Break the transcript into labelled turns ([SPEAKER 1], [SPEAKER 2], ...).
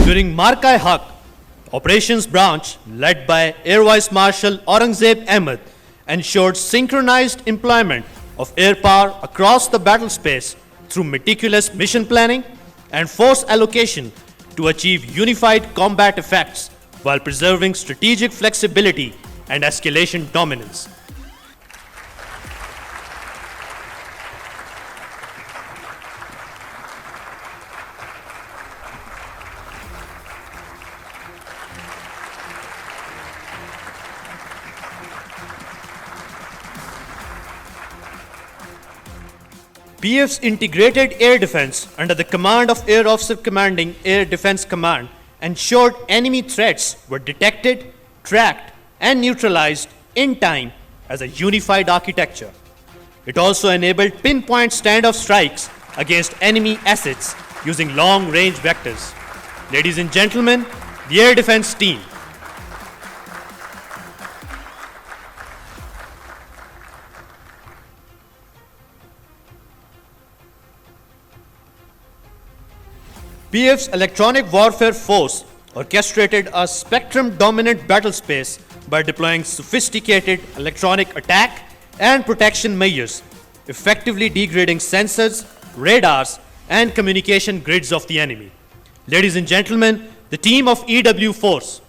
[SPEAKER 1] During Marka-e-Haq, operations branch led by Air Vice Marshal Aurangzeb Ahmad ensured synchronized employment of air power across the battle space through meticulous mission planning and force allocation to achieve unified combat effects while preserving strategic flexibility and escalation dominance. PAF's integrated air defense under the command of Air Officer Commanding Air Defense Command ensured enemy threats were detected, tracked, and neutralized in time as a unified architecture. It also enabled pinpoint standoff strikes against enemy assets using long-range vectors. Ladies and gentlemen, the Air Defense Team. PAF's electronic warfare force orchestrated a spectrum-dominant battle space by deploying sophisticated electronic attack and protection measures, effectively degrading sensors, radars, and communication grids of the enemy. Ladies and gentlemen, the team of EW Force.